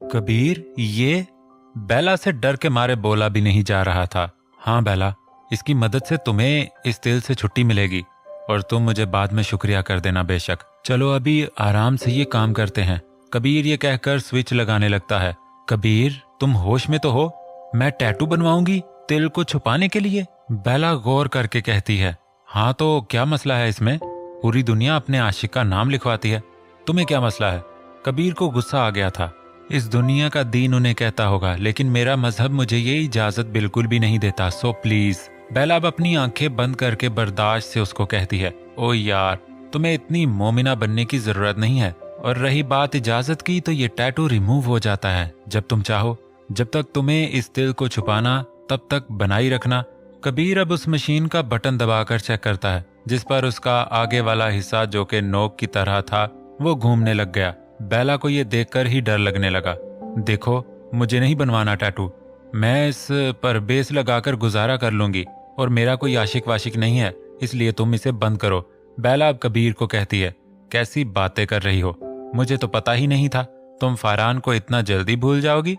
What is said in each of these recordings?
कबीर, ये बेला से डर के मारे बोला भी नहीं जा रहा था। हाँ बेला, इसकी मदद से तुम्हें इस तिल से छुट्टी मिलेगी और तुम मुझे बाद में शुक्रिया कर देना बेशक। चलो अभी आराम से ये काम करते हैं। कबीर ये कहकर स्विच लगाने लगता है। कबीर, तुम होश में तो हो? मैं टैटू बनवाऊंगी तिल को छुपाने के लिए। बेला गौर करके कहती है, हाँ तो क्या मसला है इसमें? पूरी दुनिया अपने आशिक का नाम लिखवाती है, तुम्हें क्या मसला है? कबीर को गुस्सा आ गया था। इस दुनिया का दीन उन्हें कहता होगा, लेकिन मेरा मजहब मुझे ये इजाजत बिल्कुल भी नहीं देता, सो प्लीज। बेला अब अपनी आंखें बंद करके बर्दाश्त से उसको कहती है, ओ यार, तुम्हें इतनी मोमिना बनने की जरूरत नहीं है। और रही बात इजाजत की, तो ये टैटू रिमूव हो जाता है जब तुम चाहो। जब तक तुम्हें इस तिल को छुपाना तब तक बनाई रखना। कबीर अब उस मशीन का बटन दबाकर चेक करता है, जिस पर उसका आगे वाला हिस्सा जो कि नोक की तरह था वो घूमने लग गया। बेला को ये देखकर ही डर लगने लगा। देखो, मुझे नहीं बनवाना टैटू, मैं इस पर बेस लगाकर गुजारा कर लूंगी और मेरा कोई आशिक वाशिक नहीं है, इसलिए तुम इसे बंद करो। बेला अब कबीर को कहती है, कैसी बातें कर रही हो, मुझे तो पता ही नहीं था तुम फरहान को इतना जल्दी भूल जाओगी।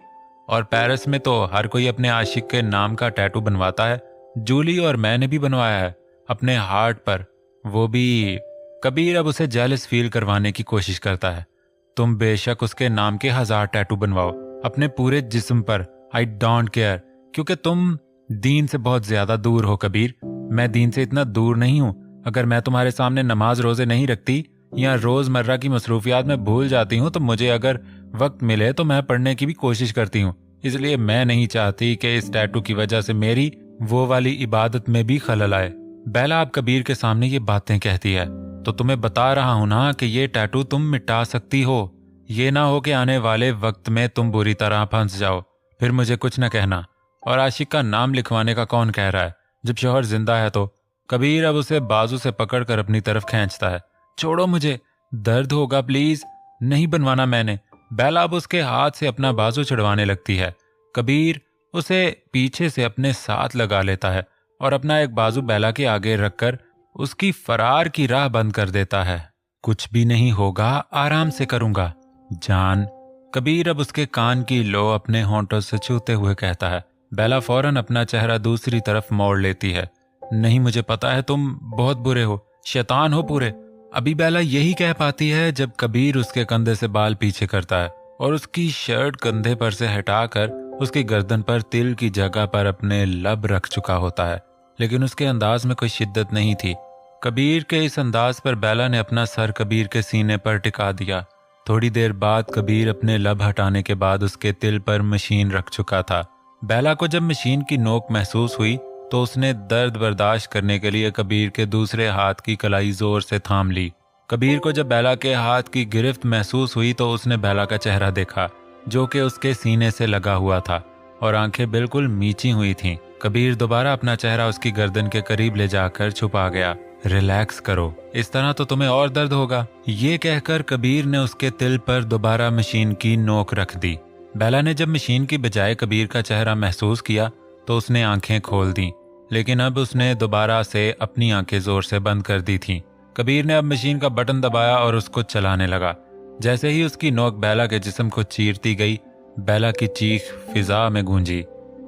और पेरिस में तो हर कोई अपने आशिक के नाम का टैटू बनवाता है। जूली और मैंने भी बनवाया है अपने हार्ट पर, वो भी। कबीर अब उसे जेलस फील करवाने की कोशिश करता है। तुम बेशक उसके नाम के 1000 टैटू बनवाओ अपने पूरे जिस्म पर, आई डोंट केयर, क्योंकि तुम दीन से बहुत ज्यादा दूर हो कबीर। मैं दीन से इतना दूर नहीं हूं। अगर मैं तुम्हारे सामने नमाज रोजे नहीं रखती या रोजमर्रा की मसरूफियात में भूल जाती हूँ, तो मुझे अगर वक्त मिले तो मैं पढ़ने की भी कोशिश करती हूँ। इसलिए मैं नहीं चाहती कि इस टैटू की वजह से मेरी वो वाली इबादत में भी खलल आए। बेला अब कबीर के सामने ये बातें कहती है, तो तुम्हें बता रहा हूं ना कि ये टैटू तुम मिटा सकती हो। ये ना हो कि आने वाले वक्त में तुम बुरी तरह फंस जाओ, फिर मुझे कुछ न कहना। और आशिक का नाम लिखवाने का कौन कह रहा है जब शौहर जिंदा है तो? कबीर अब उसे बाजू से पकड़कर अपनी तरफ खींचता है। छोड़ो मुझे, दर्द होगा, प्लीज, नहीं बनवाना मैंने। बेला अब उसके हाथ से अपना बाजू छुड़वाने लगती है। कबीर उसे पीछे से अपने साथ लगा लेता है और अपना एक बाजू बेला के आगे रखकर उसकी फरार की राह बंद कर देता है। कुछ भी नहीं होगा, आराम से करूंगा जान। कबीर अब उसके कान की लो अपने होंठों से छूते हुए कहता है। बेला फौरन अपना चेहरा दूसरी तरफ मोड़ लेती है। नहीं, मुझे पता है तुम बहुत बुरे हो, शैतान हो पूरे। अभी बेला यही कह पाती है जब कबीर उसके कंधे से बाल पीछे करता है और उसकी शर्ट कंधे पर से हटाकर उसकी गर्दन पर तिल की जगह पर अपने लब रख चुका होता है, लेकिन उसके अंदाज में कोई शिद्दत नहीं थी। कबीर के इस अंदाज पर बेला ने अपना सर कबीर के सीने पर टिका दिया। थोड़ी देर बाद कबीर अपने लब हटाने के बाद उसके तिल पर मशीन रख चुका था। बेला को जब मशीन की नोक महसूस हुई तो उसने दर्द बर्दाश्त करने के लिए कबीर के दूसरे हाथ की कलाई जोर से थाम ली। कबीर को जब बेला के हाथ की गिरफ्त महसूस हुई तो उसने बेला का चेहरा देखा, जो कि उसके सीने से लगा हुआ था और आंखें बिल्कुल मीची हुई थीं। कबीर दोबारा अपना चेहरा उसकी गर्दन के करीब ले जाकर छुपा गया। रिलैक्स करो, इस तरह तो तुम्हें और दर्द होगा। ये कहकर कबीर ने उसके तिल पर दोबारा मशीन की नोक रख दी। बेला ने जब मशीन की बजाय कबीर का चेहरा महसूस किया तो उसने आंखें खोल दी, लेकिन अब उसने दोबारा से अपनी आंखें जोर से बंद कर दी थीं। कबीर ने अब मशीन का बटन दबाया और उसको चलाने लगा। जैसे ही उसकी नोक बेला के जिस्म को चीरती गई, बेला की चीख फिजा में गूंजी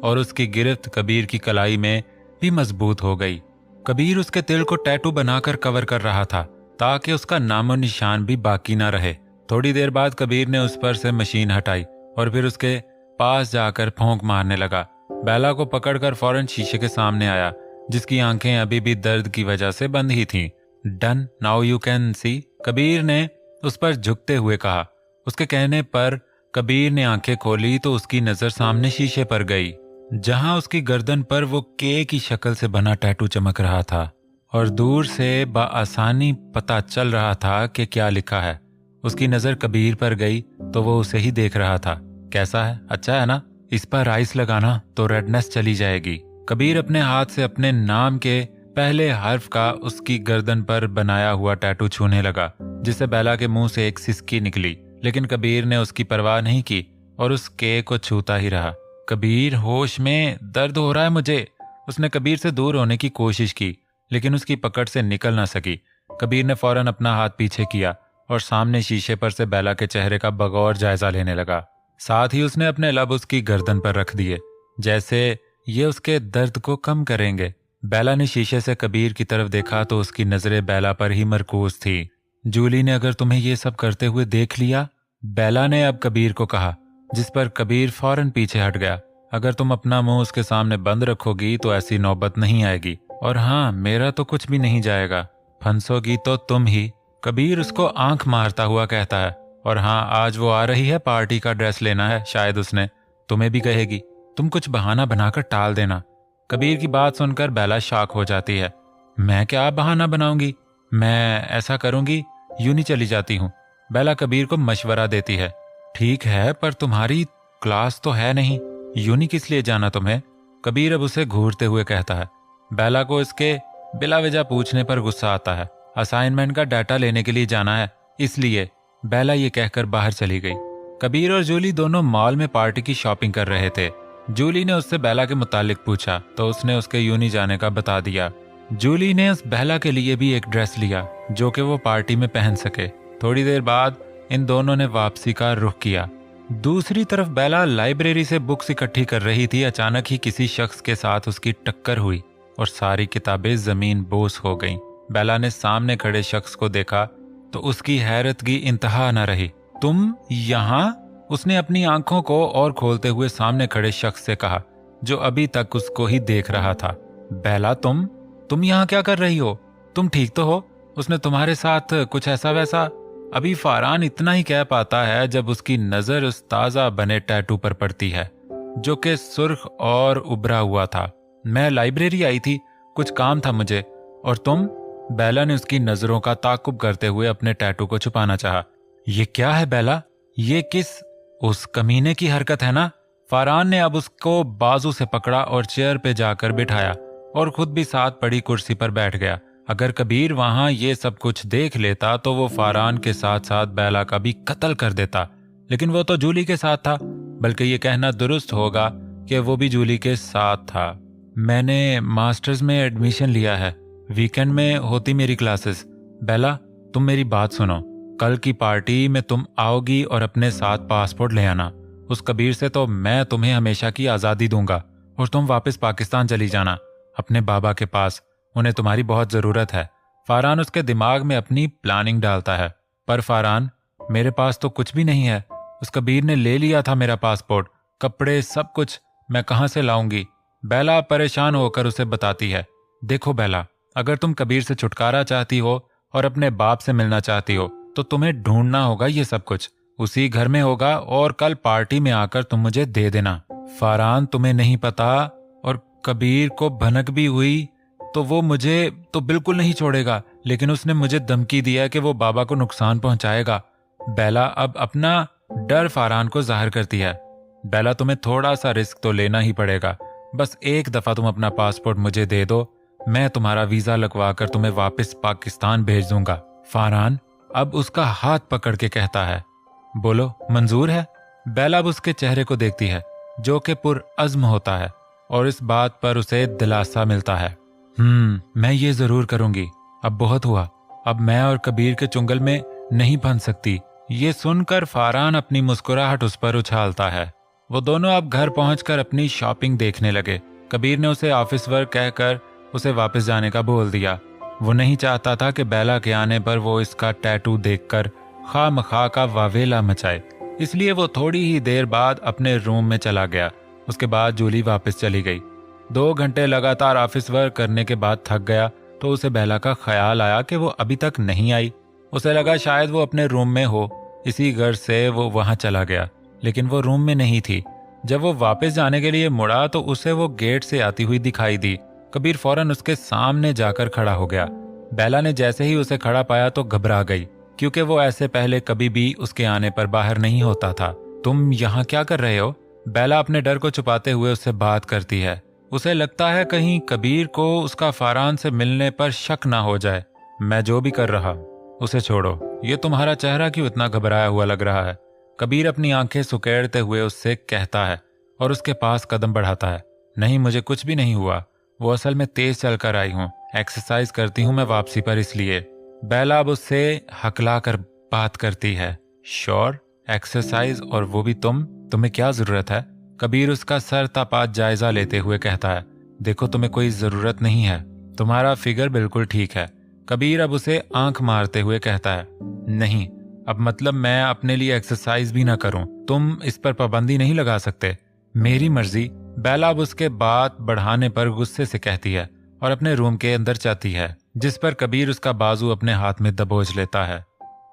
और उसकी गिरफ्त कबीर की कलाई में भी मजबूत हो गई। कबीर उसके तिल को टैटू बनाकर कवर कर रहा था ताकि उसका नामो निशान भी बाकी ना रहे। थोड़ी देर बाद कबीर ने उस पर से मशीन हटाई और फिर उसके पास जाकर फौंक मारने लगा। बेला को पकड़कर फौरन शीशे के सामने आया, जिसकी आंखें अभी भी दर्द की वजह से बंद ही थीं। Done, now you can see, Kabir ने उस पर झुकते हुए कहा। उसके कहने पर कबीर ने आंखें खोली तो उसकी नजर सामने शीशे पर गई, जहां उसकी गर्दन पर वो के की शक्ल से बना टैटू चमक रहा था और दूर से बआसानी पता चल रहा था कि क्या लिखा है। उसकी नजर कबीर पर गई तो वो उसे ही देख रहा था। कैसा है, अच्छा है ना? इस पर आइस लगाना तो रेडनेस चली जाएगी। कबीर अपने हाथ से अपने नाम के पहले हर्फ का उसकी गर्दन पर बनाया हुआ टैटू छूने लगा, जिससे बेला के मुंह से एक सिसकी निकली, लेकिन कबीर ने उसकी परवाह नहीं की और उस के को छूता ही रहा। कबीर, होश में, दर्द हो रहा है मुझे। उसने कबीर से दूर होने की कोशिश की, लेकिन उसकी पकड़ से निकल ना सकी। कबीर ने फौरन अपना हाथ पीछे किया और सामने शीशे पर से बेला के चेहरे का बगौर जायजा लेने लगा। साथ ही उसने अपने लब उसकी गर्दन पर रख दिए, जैसे ये उसके दर्द को कम करेंगे। बेला ने शीशे से कबीर की तरफ देखा तो उसकी नजरें बेला पर ही मरकूज थी। जूली ने अगर तुम्हें ये सब करते हुए देख लिया, बेला ने अब कबीर को कहा, जिस पर कबीर फौरन पीछे हट गया। अगर तुम अपना मुंह उसके सामने बंद रखोगी तो ऐसी नौबत नहीं आएगी, और हाँ, मेरा तो कुछ भी नहीं जाएगा, फंसोगी तो तुम ही। कबीर उसको आंख मारता हुआ कहता है, और हाँ, आज वो आ रही है, पार्टी का ड्रेस लेना है, शायद उसने तुम्हें भी कहेगी, तुम कुछ बहाना बनाकर टाल देना। कबीर की बात सुनकर बेला शॉक हो जाती है। मैं क्या बहाना बनाऊंगी, मैं ऐसा करूंगी, यूं नहीं चली जाती हूँ। बेला कबीर को मशवरा देती है, ठीक है, पर तुम्हारी क्लास तो है नहीं, यूं किस लिए जाना तुम्हें। कबीर अब उसे घूरते हुए कहता है। बेला को इसके बिला वजह पूछने पर गुस्सा आता है। असाइनमेंट का डाटा लेने के लिए जाना है, इसलिए। बेला ये कहकर बाहर चली गई। कबीर और जूली दोनों मॉल में पार्टी की शॉपिंग कर रहे थे। जूली ने उससे बेला के मुतालिक पूछा तो उसने उसके यूनी जाने का बता दिया। जूली ने उस बेला के लिए भी एक ड्रेस लिया जो कि वो पार्टी में पहन सके। थोड़ी देर बाद इन दोनों ने वापसी का रुख किया। दूसरी तरफ बेला लाइब्रेरी से बुक्स इकट्ठी कर रही थी। अचानक ही किसी शख्स के साथ उसकी टक्कर हुई और सारी किताबें जमीन बोस हो गईं। बेला ने सामने खड़े शख्स को देखा तो उसकी हैरत की इंतहा न रही। तुम यहाँ? उसने अपनी आंखों को और खोलते हुए सामने खड़े शख्स से कहा, जो अभी तक उसको ही देख रहा था। बेला, तुम यहाँ क्या कर रही हो? तुम ठीक तो हो? उसने तुम्हारे साथ कुछ ऐसा वैसा? अभी फरहान इतना ही कह पाता है जब उसकी नजर उस ताजा बने टैटू पर पड़ती है जो कि सुर्ख और उभरा हुआ था। मैं लाइब्रेरी आई थी, कुछ काम था मुझे। और तुम? बेला ने उसकी नजरों का ताकुब करते हुए अपने टैटू को छुपाना चाहा। ये क्या है बेला? ये किस उस कमीने की हरकत है ना? फरहान ने अब उसको बाजू से पकड़ा और चेयर पे जाकर बिठाया और खुद भी साथ पड़ी कुर्सी पर बैठ गया। अगर कबीर वहां ये सब कुछ देख लेता तो वो फरहान के साथ साथ बेला का भी कत्ल कर देता, लेकिन वो तो जूली के साथ था। बल्कि ये कहना दुरुस्त होगा कि वो भी जूली के साथ था। मैंने मास्टर्स में एडमिशन लिया है, वीकेंड में होती मेरी क्लासेस। बेला, तुम मेरी बात सुनो, कल की पार्टी में तुम आओगी और अपने साथ पासपोर्ट ले आना। उस कबीर से तो मैं तुम्हें हमेशा की आज़ादी दूंगा और तुम वापस पाकिस्तान चली जाना, अपने बाबा के पास। उन्हें तुम्हारी बहुत ज़रूरत है। फरहान उसके दिमाग में अपनी प्लानिंग डालता है। पर फरहान, मेरे पास तो कुछ भी नहीं है। उस कबीर ने ले लिया था मेरा पासपोर्ट, कपड़े, सब कुछ। मैं कहाँ से लाऊंगी? बेला परेशान होकर उसे बताती है, देखो बेला, अगर तुम कबीर से छुटकारा चाहती हो और अपने बाप से मिलना चाहती हो तो तुम्हें ढूंढना होगा। ये सब कुछ उसी घर में होगा और कल पार्टी में आकर तुम मुझे दे देना। फरहान, तुम्हें नहीं पता, और कबीर को भनक भी हुई तो वो मुझे तो बिल्कुल नहीं छोड़ेगा, लेकिन उसने मुझे धमकी दिया कि वो बाबा को नुकसान पहुंचाएगा। बेला अब अपना डर फरहान को जाहिर करती है। बेला, तुम्हें थोड़ा सा रिस्क तो लेना ही पड़ेगा। बस एक दफा तुम अपना पासपोर्ट मुझे दे दो, मैं तुम्हारा वीजा लगवा कर तुम्हें वापस पाकिस्तान भेज दूंगा। फरहान अब उसका हाथ पकड़ के कहता है, बोलो, मंजूर है? बेला अब उसके चेहरे को देखती है जो कि पुरअज़्म होता है और इस बात पर उसे दिलासा मिलता है। मैं ये जरूर करूंगी। अब बहुत हुआ, अब मैं और कबीर के चुंगल में नहीं फंस सकती। ये सुनकर फरहान अपनी मुस्कुराहट उस पर उछालता है। वो दोनों अब घर पहुंचकर अपनी शॉपिंग देखने लगे। कबीर ने उसे ऑफिस वर्क कहकर उसे वापस जाने का बोल दिया। वो नहीं चाहता था कि बेला के आने पर वो इसका टैटू देखकर खामखा का वावेला मचाए, इसलिए वो थोड़ी ही देर बाद अपने रूम में चला गया। उसके बाद जूली वापस चली गई। 2 घंटे लगातार ऑफिस वर्क करने के बाद थक गया तो उसे बेला का ख्याल आया कि वो अभी तक नहीं आई। उसे लगा शायद वो अपने रूम में हो, इसी घर से वो वहां चला गया, लेकिन वो रूम में नहीं थी। जब वो वापस जाने के लिए मुड़ा तो उसे वो गेट से आती हुई दिखाई दी। कबीर फौरन उसके सामने जाकर खड़ा हो गया। बेला ने जैसे ही उसे खड़ा पाया तो घबरा गई, क्योंकि वो ऐसे पहले कभी भी उसके आने पर बाहर नहीं होता था। तुम यहाँ क्या कर रहे हो? बेला अपने डर को छुपाते हुए उससे बात करती है। उसे लगता है कहीं कबीर को उसका फरहान से मिलने पर शक ना हो जाए। मैं जो भी कर रहा, उसे छोड़ो। ये तुम्हारा चेहरा क्यों इतना घबराया हुआ लग रहा है? कबीर अपनी आंखें सुकेड़ते हुए उससे कहता है और उसके पास कदम बढ़ाता है। नहीं, मुझे कुछ भी नहीं हुआ। वो असल में तेज चलकर आई हूँ, एक्सरसाइज करती हूँ मैं वापसी पर, इसलिए। बेला अब उससे हकला कर बात करती है। श्योर, एक्सरसाइज, और वो भी तुम? तुम्हें क्या जरूरत है? कबीर उसका सर तपात जायजा लेते हुए कहता है। देखो, तुम्हें कोई जरूरत नहीं है, तुम्हारा फिगर बिल्कुल ठीक है। कबीर अब उसे आंख मारते हुए कहता है, नहीं, अब मतलब मैं अपने लिए एक्सरसाइज भी ना करूं, तुम इस पर पाबंदी नहीं लगा सकते। मेरी मर्जी। बेला अब उसके बात बढ़ाने पर गुस्से से कहती है और अपने रूम के अंदर जाती है, जिस पर कबीर उसका बाजू अपने हाथ में दबोच लेता है।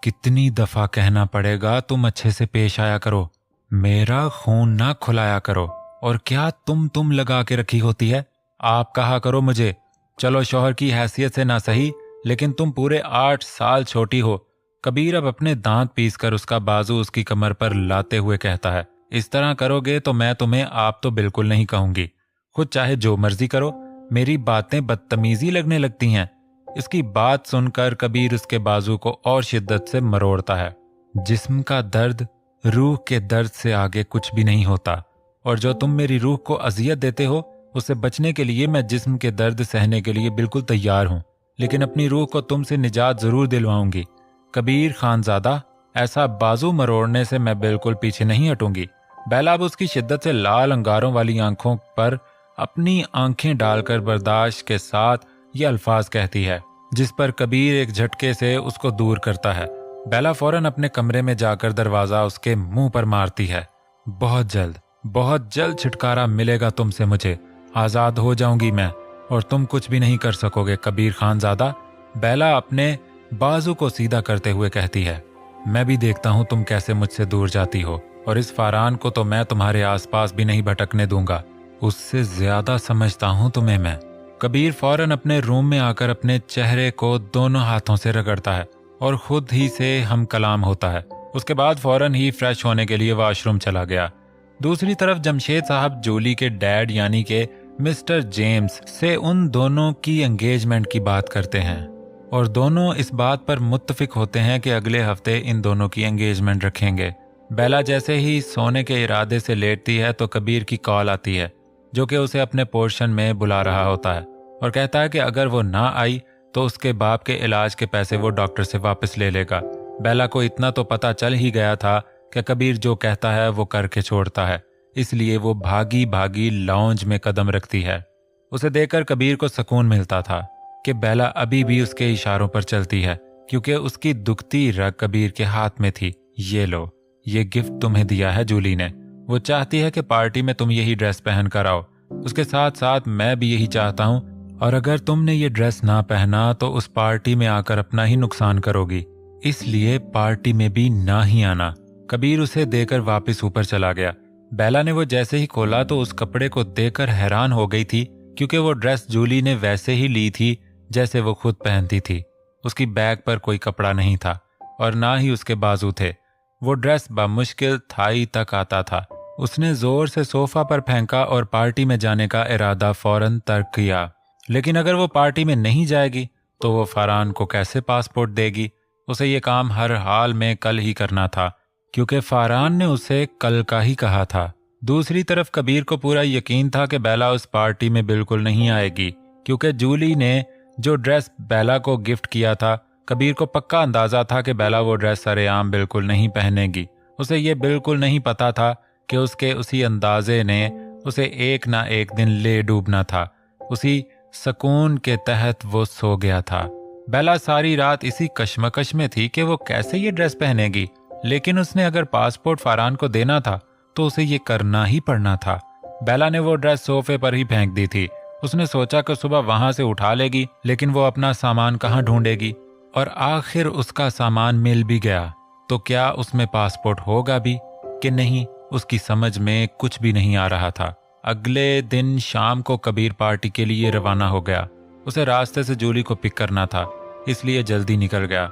कितनी दफा कहना पड़ेगा तुम अच्छे से पेश आया करो, मेरा खून ना खुलाया करो। और क्या तुम लगा के रखी होती है? आप कहा करो मुझे। चलो, शौहर की हैसियत से ना सही, लेकिन तुम पूरे 8 साल छोटी हो। कबीर अब अपने दांत पीसकर उसका बाजू उसकी कमर पर लाते हुए कहता है, इस तरह करोगे तो मैं तुम्हें आप तो बिल्कुल नहीं कहूंगी। खुद चाहे जो मर्जी करो, मेरी बातें बदतमीजी लगने लगती हैं। इसकी बात सुनकर कबीर उसके बाजू को और शिद्दत से मरोड़ता है। जिस्म का दर्द रूह के दर्द से आगे कुछ भी नहीं होता, और जो तुम मेरी रूह को अजियत देते हो, उससे बचने के लिए मैं जिस्म के दर्द सहने के लिए बिल्कुल तैयार हूं, लेकिन अपनी रूह को तुमसे निजात जरूर दिलवाऊंगी। कबीर खानजादा, ऐसा बाजू मरोड़ने से मैं बिल्कुल पीछे नहीं हटूंगी। बेला अब उसकी शिद्दत से लाल अंगारों वाली आंखों पर अपनी आंखें डालकर बर्दाश्त के साथ ये अल्फाज कहती है, जिस पर कबीर एक झटके से उसको दूर करता है। बेला फौरन अपने कमरे में जाकर दरवाजा उसके मुंह पर मारती है। बहुत जल्द छुटकारा मिलेगा तुमसे मुझे, आजाद हो जाऊंगी मैं, और तुम कुछ भी नहीं कर सकोगे कबीर खानजादा। बेला अपने बाजू को सीधा करते हुए कहती है, मैं भी देखता हूं तुम कैसे मुझसे दूर जाती हो, और इस फारान को तो मैं तुम्हारे आसपास भी नहीं भटकने दूंगा, उससे ज्यादा समझता हूं तुम्हें मैं। कबीर फौरन अपने रूम में आकर अपने चेहरे को दोनों हाथों से रगड़ता है और खुद ही से हम कलाम होता है। उसके बाद फौरन ही फ्रेश होने के लिए वॉशरूम चला गया। दूसरी तरफ जमशेद साहब जूली के डैड यानी के मिस्टर जेम्स से उन दोनों की एंगेजमेंट की बात करते हैं, और दोनों इस बात पर मुत्तफिक होते हैं कि अगले हफ्ते इन दोनों की एंगेजमेंट रखेंगे। बेला जैसे ही सोने के इरादे से लेटती है तो कबीर की कॉल आती है, जो कि उसे अपने पोर्शन में बुला रहा होता है, और कहता है कि अगर वो ना आई तो उसके बाप के इलाज के पैसे वो डॉक्टर से वापस ले लेगा। बेला को इतना तो पता चल ही गया था कि कबीर जो कहता है वो करके छोड़ता है, इसलिए वो भागी भागी लॉन्ज में कदम रखती है। उसे देखकर कबीर को सुकून मिलता था कि बेला अभी भी उसके इशारों पर चलती है, क्योंकि उसकी दुखती रग कबीर के हाथ में थी। ये लो, ये गिफ्ट तुम्हें दिया है जूली ने, वो चाहती है कि पार्टी में तुम यही ड्रेस पहन कर आओ, उसके साथ साथ मैं भी यही चाहता हूँ, और अगर तुमने ये ड्रेस ना पहना तो उस पार्टी में आकर अपना ही नुकसान करोगी, इसलिए पार्टी में भी ना ही आना। कबीर उसे देकर वापस ऊपर चला गया। बेला ने वो जैसे ही खोला तो उस कपड़े को देखकर हैरान हो गई थी, क्योंकि वो ड्रेस जूली ने वैसे ही ली थी जैसे वो खुद पहनती थी। उसकी बैग पर कोई कपड़ा नहीं था और ना ही उसके बाजू थे। वो ड्रेस बामुश्किल थाई तक आता था। उसने जोर से सोफा पर फेंका और पार्टी में जाने का इरादा फौरन तर्क किया। लेकिन अगर वो पार्टी में नहीं जाएगी तो वो फरहान को कैसे पासपोर्ट देगी? उसे ये काम हर हाल में कल ही करना था, क्योंकि फरहान ने उसे कल का ही कहा था। दूसरी तरफ कबीर को पूरा यकीन था कि बेला उस पार्टी में बिल्कुल नहीं आएगी, क्योंकि जूली ने जो ड्रेस बेला को गिफ्ट किया था, कबीर को पक्का अंदाजा था कि बेला वो ड्रेस सरेआम बिल्कुल नहीं पहनेगी। उसे ये बिल्कुल नहीं पता था कि उसके उसी अंदाजे ने उसे एक ना एक दिन ले डूबना था। उसी सुकून के तहत वो सो गया था। बेला सारी रात इसी कश्मकश में थी कि वो कैसे ये ड्रेस पहनेगी, लेकिन उसने अगर पासपोर्ट फरहान को देना था तो उसे ये करना ही पड़ना था। बेला ने वो ड्रेस सोफे पर ही फेंक दी थी। उसने सोचा कि सुबह वहां से उठा लेगी, लेकिन वो अपना सामान कहाँ ढूंढेगी? और आखिर उसका सामान मिल भी गया तो क्या उसमें पासपोर्ट होगा भी कि नहीं, उसकी समझ में कुछ भी नहीं आ रहा था। अगले दिन शाम को कबीर पार्टी के लिए रवाना हो गया। उसे रास्ते से जूली को पिक करना था, इसलिए जल्दी निकल गया,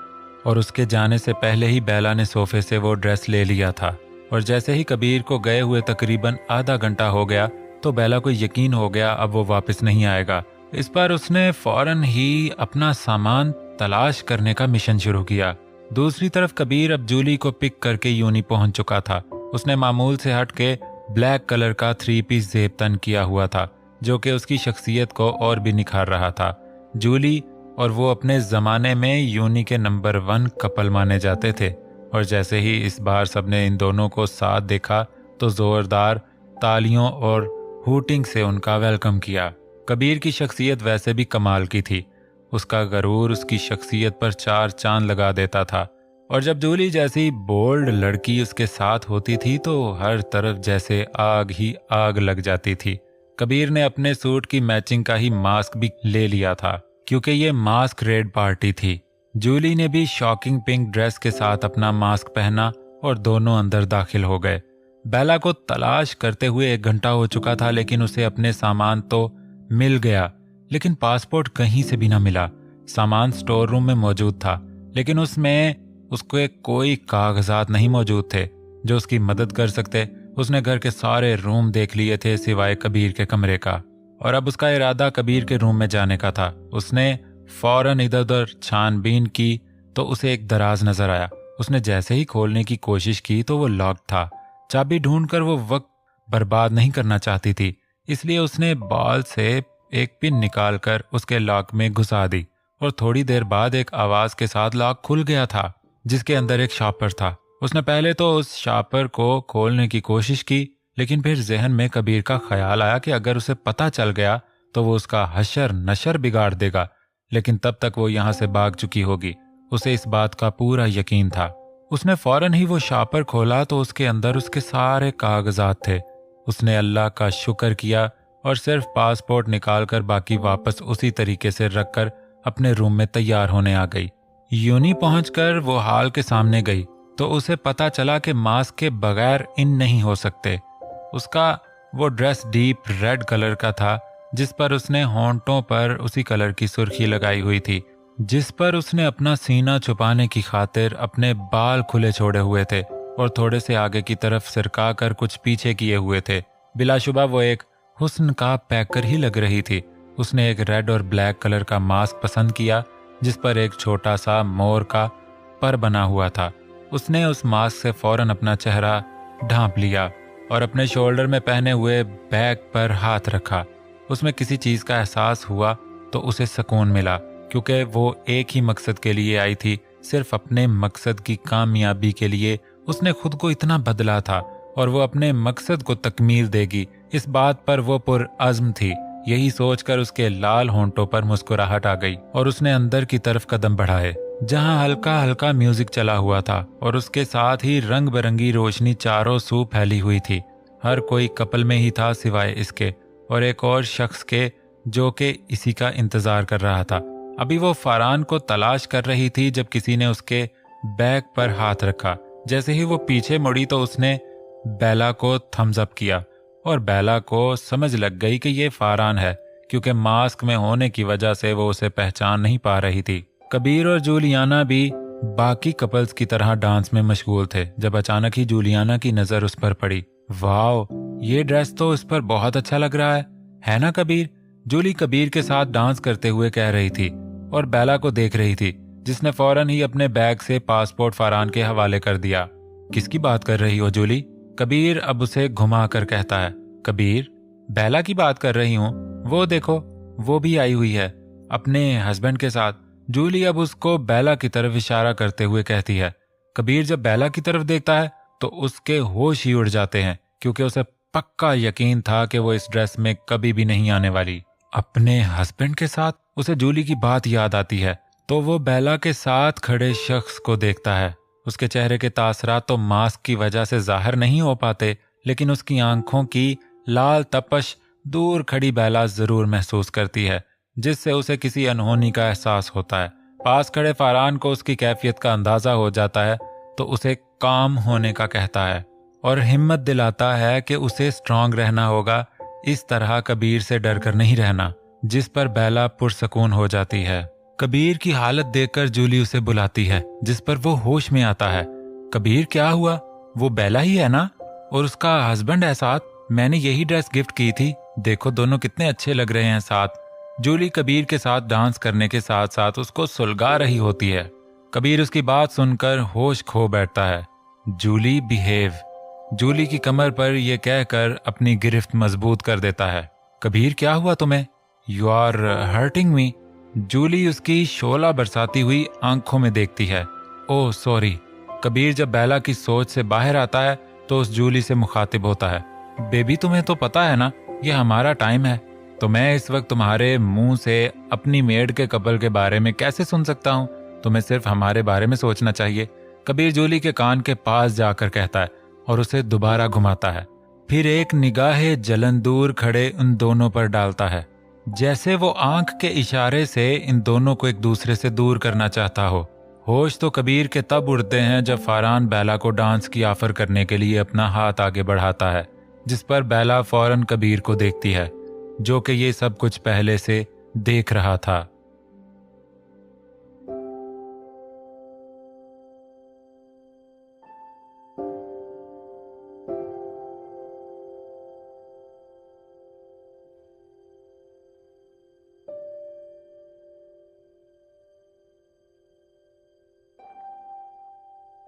और उसके जाने से पहले ही बेला ने सोफे से वो ड्रेस ले लिया था। और जैसे ही कबीर को गए हुए तकरीबन आधा घंटा हो गया तो बेला को यकीन हो गया अब वो वापस नहीं आएगा। इस पर उसने फौरन ही अपना सामान तलाश करने का मिशन शुरू किया। दूसरी तरफ कबीर अब जूली को पिक करके यूनी पहुंच चुका था। उसने मामूल से हट के ब्लैक कलर का 3 पीस जेब तन किया हुआ था, जो कि उसकी शख्सियत को और भी निखार रहा था। जूली और वो अपने जमाने में यूनी के नंबर 1 कपल माने जाते थे, और जैसे ही इस बार सबने इन दोनों को साथ देखा तो जोरदार तालियों और हूटिंग से उनका वेलकम किया। कबीर की शख्सियत वैसे भी कमाल की थी। उसका गरूर उसकी शख्सियत पर 4 चांद लगा देता था, और जब जूली जैसी बोल्ड लड़की उसके साथ होती थी तो हर तरफ जैसे आग ही आग लग जाती थी। कबीर ने अपने सूट की मैचिंग का ही मास्क भी ले लिया था, क्योंकि ये मास्क रेड पार्टी थी। जूली ने भी शॉकिंग पिंक ड्रेस के साथ अपना मास्क पहना और दोनों अंदर दाखिल हो गए। बेला को तलाश करते हुए 1 घंटा हो चुका था, लेकिन उसे अपने सामान तो मिल गया, लेकिन पासपोर्ट कहीं से भी ना मिला। सामान स्टोर रूम में मौजूद था, लेकिन उसमें उसके कोई कागजात नहीं मौजूद थे जो उसकी मदद कर सकते। उसने घर के सारे रूम देख लिए थे सिवाय कबीर के कमरे का, और अब उसका इरादा कबीर के रूम में जाने का था। उसने फौरन इधर उधर छानबीन की तो उसे एक दराज नजर आया। उसने जैसे ही खोलने की कोशिश की तो वो लॉक था। चाबी ढूंढकर वो वक्त बर्बाद नहीं करना चाहती थी, इसलिए उसने बॉल से एक पिन निकालकर उसके लॉक में घुसा दी, और थोड़ी देर बाद एक आवाज के साथ लॉक खुल गया था, जिसके अंदर एक शापर था। उसने पहले तो उस शापर को खोलने की कोशिश की, लेकिन फिर जहन में कबीर का ख्याल आया कि अगर उसे पता चल गया तो वो उसका हशर नशर बिगाड़ देगा, लेकिन तब तक वो यहाँ से भाग चुकी होगी। उसे इस बात का पूरा यकीन था। उसने फौरन ही वो शापर खोला तो उसके अंदर उसके सारे कागजात थे। उसने अल्लाह का शुक्र किया और सिर्फ पासपोर्ट निकालकर बाकी वापस उसी तरीके से रखकर अपने रूम में तैयार होने आ गई। यूनी पहुंचकर वो हॉल के सामने गई तो उसे पता चला कि मास्क के बगैर इन नहीं हो सकते। उसका वो ड्रेस डीप रेड कलर का था, जिस पर उसने होंठों पर उसी कलर की सुर्खी लगाई हुई थी, जिस पर उसने अपना सीना छुपाने की खातिर अपने बाल खुले छोड़े हुए थे और थोड़े से आगे की तरफ सरका कर कुछ पीछे किए हुए थे। बिलाशुबा वो एक हुस्न का पैकर ही लग रही थी। उसने एक रेड और ब्लैक कलर का मास्क पसंद किया, जिस पर एक छोटा सा मोर का पर बना हुआ था। उसने उस मास्क से फौरन अपना चेहरा ढांप लिया और अपने शोल्डर में पहने हुए बैग पर हाथ रखा। उसमें किसी चीज का एहसास हुआ तो उसे सुकून मिला, क्योंकि वो एक ही मकसद के लिए आई थी, सिर्फ अपने मकसद की कामयाबी के लिए। उसने खुद को इतना बदला था और वो अपने मकसद को तकमील देगी, इस बात पर वो पुरअज़्म थी। यही सोचकर उसके लाल होंठों पर मुस्कुराहट आ गई और उसने अंदर की तरफ कदम बढ़ाए, जहां हल्का हल्का म्यूजिक चला हुआ था और उसके साथ ही रंग बिरंगी रोशनी चारों सू फैली हुई थी। हर कोई कपल में ही था सिवाय इसके और एक और शख्स के, जो कि इसी का इंतजार कर रहा था। अभी वो फरहान को तलाश कर रही थी जब किसी ने उसके बैग पर हाथ रखा। जैसे ही वो पीछे मुड़ी तो उसने बेला को थम्स अप किया और बेला को समझ लग गई कि ये फरहान है, क्योंकि मास्क में होने की वजह से वो उसे पहचान नहीं पा रही थी। कबीर और जूलियाना भी बाकी कपल्स की तरह डांस में मशगूल थे, जब अचानक ही जूलियाना की नजर उस पर पड़ी। वाओ, ये ड्रेस तो इस पर बहुत अच्छा लग रहा है ना कबीर? जूली कबीर के साथ डांस करते हुए कह रही थी और बेला को देख रही थी, जिसने फौरन ही अपने बैग से पासपोर्ट फरहान के हवाले कर दिया। किसकी बात कर रही हो जूली? कबीर अब उसे घुमा कर कहता है। कबीर, बेला की बात कर रही हूँ, वो देखो, वो भी आई हुई है अपने हस्बैंड के साथ। जूली अब उसको बेला की तरफ इशारा करते हुए कहती है। कबीर जब बेला की तरफ देखता है तो उसके होश ही उड़ जाते हैं, क्योंकि उसे पक्का यकीन था कि वो इस ड्रेस में कभी भी नहीं आने वाली। अपने हस्बैंड के साथ? उसे जूली की बात याद आती है तो वो बेला के साथ खड़े शख्स को देखता है। उसके चेहरे के तासरात तो मास्क की वजह से जाहिर नहीं हो पाते, लेकिन उसकी आंखों की लाल तपश दूर खड़ी बेला जरूर महसूस करती है, जिससे उसे किसी अनहोनी का एहसास होता है। पास खड़े फरहान को उसकी कैफियत का अंदाजा हो जाता है तो उसे काम होने का कहता है और हिम्मत दिलाता है कि उसे स्ट्रांग रहना होगा, इस तरह कबीर से डर कर नहीं रहना, जिस पर बेला पुरसकून हो जाती है। कबीर की हालत देखकर जूली उसे बुलाती है, जिस पर वो होश में आता है। कबीर, क्या हुआ? वो बेला ही है ना? और उसका हस्बैंड है साथ? मैंने यही ड्रेस गिफ्ट की थी, देखो दोनों कितने अच्छे लग रहे हैं साथ। जूली कबीर के साथ डांस करने के साथ साथ उसको सुलगा रही होती है। कबीर उसकी बात सुनकर होश खो बैठता है। जूली, बिहेव। जूली की कमर पर यह कहकर अपनी गिरफ्त मजबूत कर देता है। कबीर, क्या हुआ तुम्हें? You are hurting me. Julie उसकी शोला बरसाती हुई आंखों में देखती है। Oh sorry. कबीर जब बेला की सोच से बाहर आता है तो उस जूली से मुखातिब होता है, बेबी तुम्हें तो पता है ना ये हमारा टाइम है, तो मैं इस वक्त तुम्हारे मुंह से अपनी मेड के कपल के बारे में कैसे सुन सकता हूँ? तुम्हें सिर्फ हमारे बारे में सोचना चाहिए। कबीर जूली के कान के पास जाकर कहता है और उसे दोबारा घुमाता है। फिर एक निगाहे जलन दूर खड़े उन दोनों पर डालता है, जैसे वो आंख के इशारे से इन दोनों को एक दूसरे से दूर करना चाहता हो। होश तो कबीर के तब उड़ते हैं जब फारान बेला को डांस की ऑफर करने के लिए अपना हाथ आगे बढ़ाता है, जिस पर बेला फौरन कबीर को देखती है, जो कि ये सब कुछ पहले से देख रहा था।